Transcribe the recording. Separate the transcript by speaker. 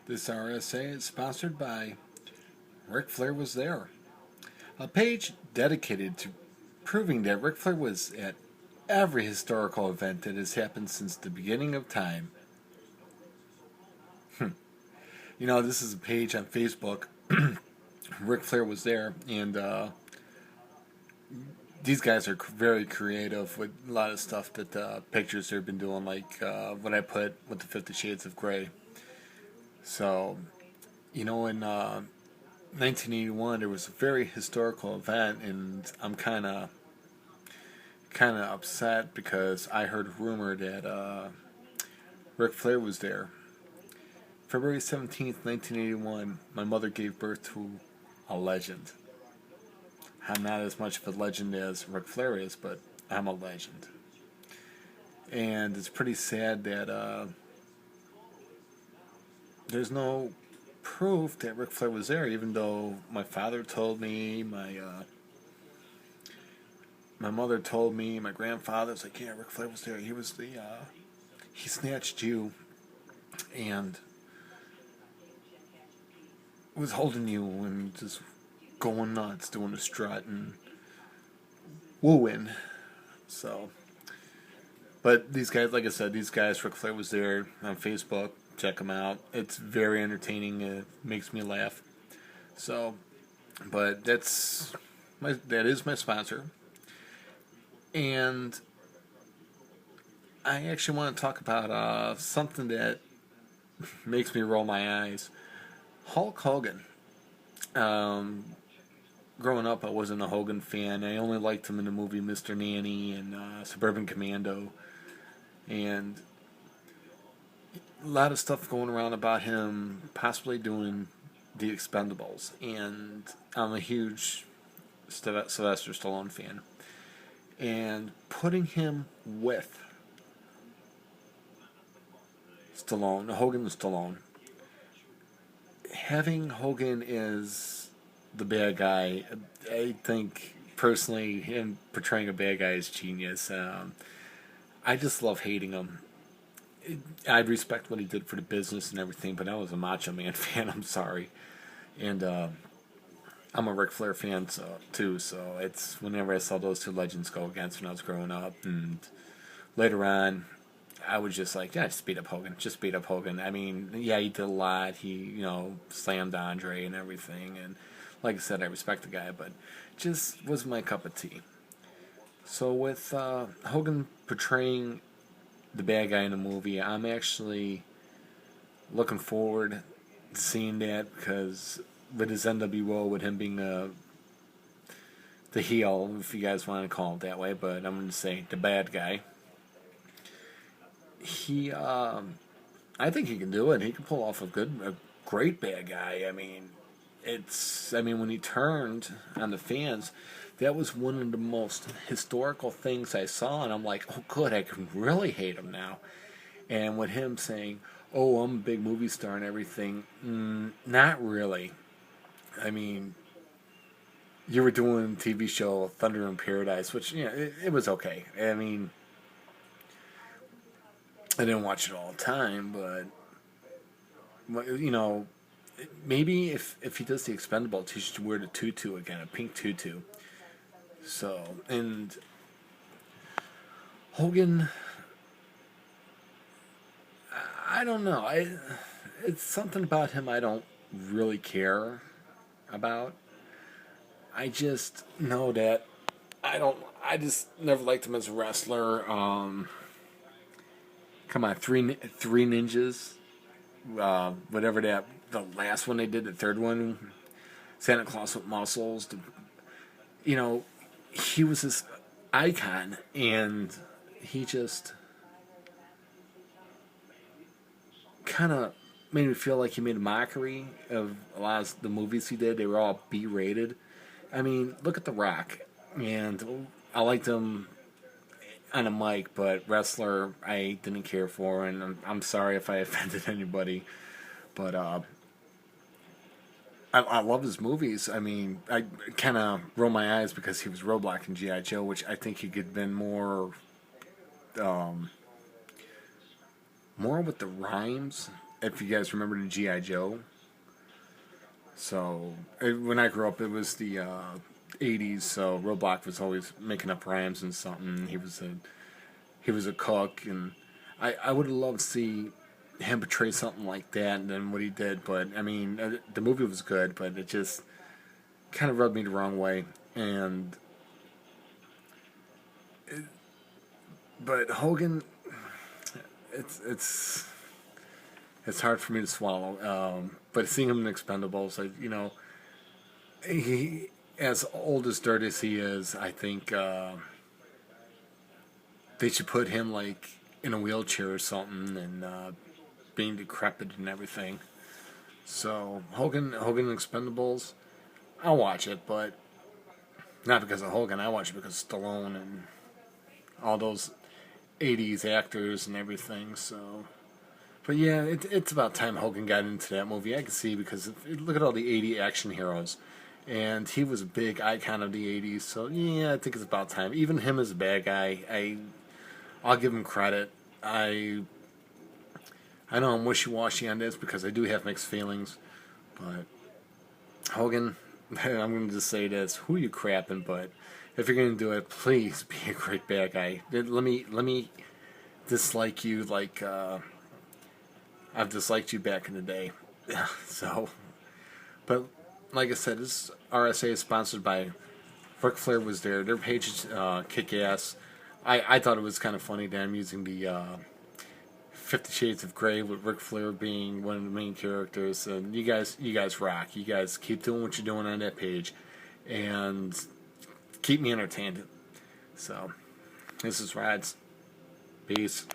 Speaker 1: This RSA is sponsored by Ric Flair Was There, a page dedicated to proving that Ric Flair was at every historical event that has happened since the beginning of time. This is a page on Facebook. Ric Flair was there, and these guys are very creative with a lot of stuff that pictures they've been doing, like what I put with the 50 Shades of Grey. So, in 1981, there was a very historical event, and I'm kind of upset because I heard a rumor that Ric Flair was there. February 17th, 1981, my mother gave birth to a legend. I'm not as much of a legend as Ric Flair is, but I'm a legend. And it's pretty sad that there's no proof that Ric Flair was there, even though my father told me, my mother told me, my grandfather was like, yeah, Ric Flair was there. He snatched you and was holding you and just going nuts, doing a strut and wooing. So, but these guys, like I said, Ric Flair was there on Facebook. Check them out. It's very entertaining. It makes me laugh. So, but that is my sponsor. And I actually want to talk about something that makes me roll my eyes. Hulk Hogan. Growing up, I wasn't a Hogan fan. I only liked him in the movie Mr. Nanny and Suburban Commando. And a lot of stuff going around about him possibly doing The Expendables. And I'm a huge Sylvester Stallone fan. And putting him with Hogan and Stallone, having Hogan as the bad guy, I think personally him portraying a bad guy is genius. I just love hating him. I respect what he did for the business and everything, but I was a Macho Man fan. I'm sorry, and I'm a Ric Flair fan too. So it's whenever I saw those two legends go against when I was growing up, and later on, I was just like, yeah, just beat up Hogan. Just beat up Hogan. I mean, yeah, he did a lot. He, slammed Andre and everything. And like I said, I respect the guy, but just wasn't my cup of tea. So with Hogan portraying the bad guy in the movie, I'm actually looking forward to seeing that because with his NWO, with him being the heel, if you guys want to call it that way, but I'm going to say the bad guy. I think he can do it. He can pull off a great bad guy. When he turned on the fans, that was one of the most historical things I saw, and I'm like, oh, good, I can really hate him now. And with him saying, oh, I'm a big movie star and everything, not really. I mean, you were doing a TV show Thunder in Paradise, which, it was okay. I mean, I didn't watch it all the time, but maybe if he does the Expendables, he should wear the tutu again, a pink tutu. So, and Hogan, I don't know. It's something about him I don't really care about. I just know that I just never liked him as a wrestler. Come on, three ninjas, whatever the last one they did, the third one, Santa Claus with muscles. He was this icon, and he just kind of made me feel like he made a mockery of a lot of the movies he did. They were all B-rated. I mean, look at The Rock, and I liked him on a mic, but wrestler I didn't care for, and I'm sorry if I offended anybody, but I love his movies. I mean, I kind of roll my eyes because he was Roadblock in G.I. Joe, which I think he could have been more with the rhymes if you guys remember the G.I. Joe. So when I grew up, it was the 80s. So Roblox was always making up rhymes and something. He was a cook, and I would have loved to see him portray something like that than what he did. But I mean, the movie was good, but it just kind of rubbed me the wrong way. And but Hogan, it's it's hard for me to swallow. But seeing him in Expendables, he, as old as dirt as he is, I think they should put him like in a wheelchair or something, and being decrepit and everything. So Hogan Expendables, I'll watch it, but not because of Hogan. I watch it because of Stallone and all those '80s actors and everything. So, but yeah, it's about time Hogan got into that movie. I can see, because look at all the '80s action heroes, and he was a big icon of the '80s. So yeah, I think it's about time. Even him as a bad guy, I'll give him credit. I know I'm wishy-washy on this because I do have mixed feelings, but Hogan, I'm going to just say this: who you crapping? But if you're going to do it, please be a great bad guy. Let me dislike you like I've disliked you back in the day. So, but like I said, this RSA is sponsored by Ric Flair. Was there? Their page is kick ass. I thought it was kind of funny that I'm using the 50 Shades of Grey with Ric Flair being one of the main characters. And you guys rock. You guys keep doing what you're doing on that page, and keep me entertained. So, this is Rads. Peace.